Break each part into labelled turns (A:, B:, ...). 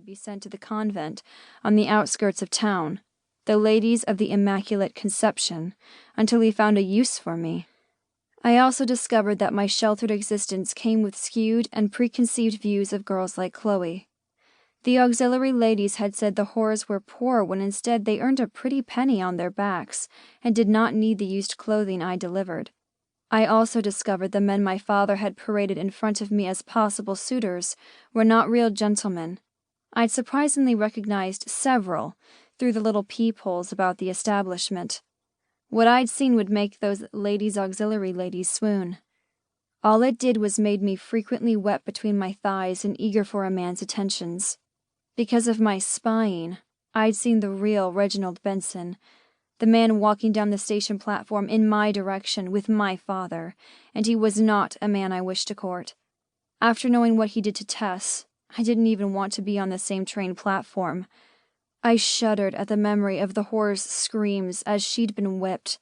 A: he'd be sent to the convent on the outskirts of town, the Ladies of the Immaculate Conception, until he found a use for me. I also discovered that my sheltered existence came with skewed and preconceived views of girls like Chloe. The auxiliary ladies had said the whores were poor when instead they earned a pretty penny on their backs and did not need the used clothing I delivered. I also discovered the men my father had paraded in front of me as possible suitors were not real gentlemen. I'd surprisingly recognized several through the little peepholes about the establishment. What I'd seen would make those ladies' auxiliary ladies swoon. All it did was made me frequently wet between my thighs and eager for a man's attentions. Because of my spying, I'd seen the real Reginald Benson, the man walking down the station platform in my direction with my father, and he was not a man I wished to court. After knowing what he did to Tess, I didn't even want to be on the same train platform. I shuddered at the memory of the whore's screams as she'd been whipped.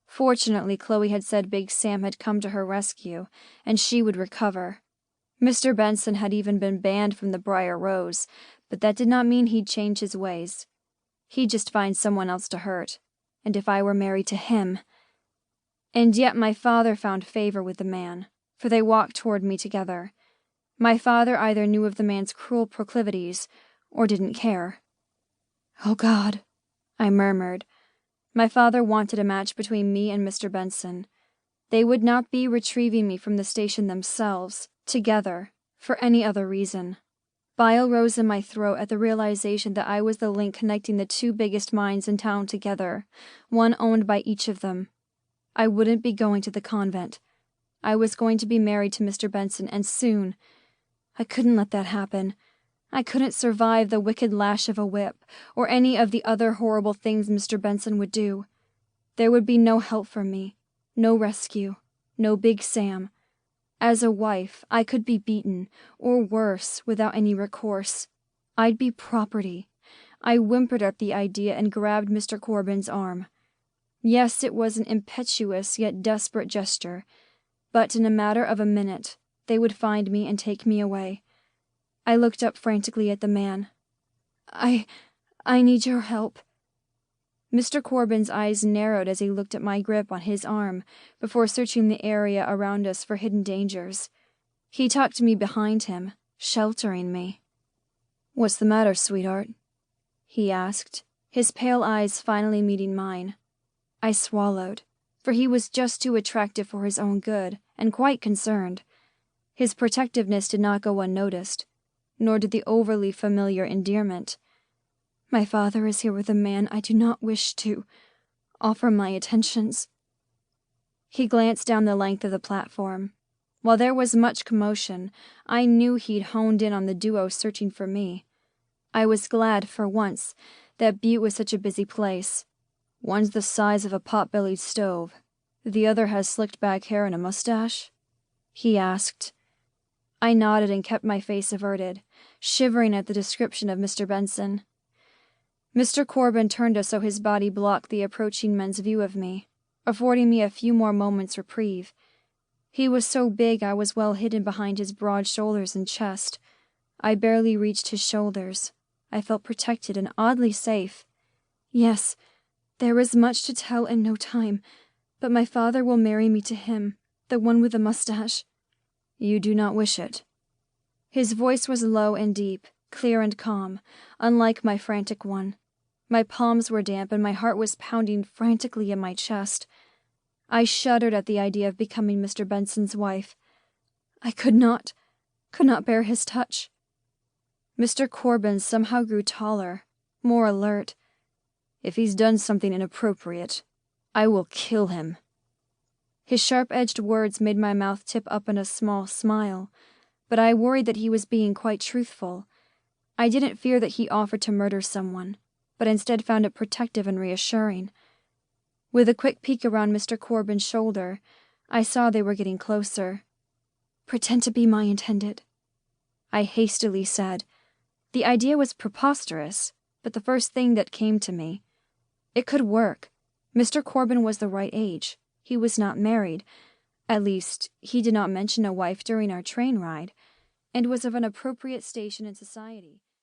A: Fortunately, Chloe had said Big Sam had come to her rescue, and she would recover. Mr. Benson had even been banned from the Briar Rose, but that did not mean he'd change his ways. He'd just find someone else to hurt, and if I were married to him... And yet my father found favor with the man, for they walked toward me together. My father either knew of the man's cruel proclivities, or didn't care. "Oh, God," I murmured. My father wanted a match between me and Mr. Benson. They would not be retrieving me from the station themselves, together, for any other reason. Bile rose in my throat at the realization that I was the link connecting the two biggest minds in town together, one owned by each of them. I wouldn't be going to the convent. I was going to be married to Mr. Benson, and soon. I couldn't let that happen. I couldn't survive the wicked lash of a whip, or any of the other horrible things Mr. Benson would do. There would be no help for me, no rescue, no Big Sam. As a wife, I could be beaten, or worse, without any recourse. I'd be property. I whimpered at the idea and grabbed Mr. Corbin's arm. Yes, it was an impetuous yet desperate gesture, but in a matter of a minute, they would find me and take me away. I looked up frantically at the man. I need your help." Mr. Corbin's eyes narrowed as he looked at my grip on his arm before searching the area around us for hidden dangers. He tucked me behind him, sheltering me. "What's the matter, sweetheart?" he asked, his pale eyes finally meeting mine. I swallowed, for he was just too attractive for his own good, and quite concerned. His protectiveness did not go unnoticed, nor did the overly familiar endearment. "My father is here with a man I do not wish to offer my attentions." He glanced down the length of the platform. While there was much commotion, I knew he'd honed in on the duo searching for me. I was glad, for once, that Butte was such a busy place. One's the size of a pot-bellied stove. The other has slicked back hair and a mustache? He asked. I nodded and kept my face averted, shivering at the description of Mr. Benson. Mr. Corbin turned us so his body blocked the approaching men's view of me, affording me a few more moments' reprieve. He was so big I was well hidden behind his broad shoulders and chest. I barely reached his shoulders. I felt protected and oddly safe. Yes, there is much to tell and no time, but my father will marry me to him, the one with the mustache. You do not wish it. His voice was low and deep, clear and calm, unlike my frantic one. My palms were damp and my heart was pounding frantically in my chest. I shuddered at the idea of becoming Mr. Benson's wife. I could not bear his touch. Mr. Corbin somehow grew taller, more alert. If he's done something inappropriate, I will kill him. His sharp-edged words made my mouth tip up in a small smile, but I worried that he was being quite truthful. I didn't fear that he offered to murder someone, but instead found it protective and reassuring. With a quick peek around Mr. Corbin's shoulder, I saw they were getting closer. "Pretend to be my intended," I hastily said. The idea was preposterous, but the first thing that came to me. It could work. Mr. Corbin was the right age. He was not married. At least, he did not mention a wife during our train ride, and was of an appropriate station in society.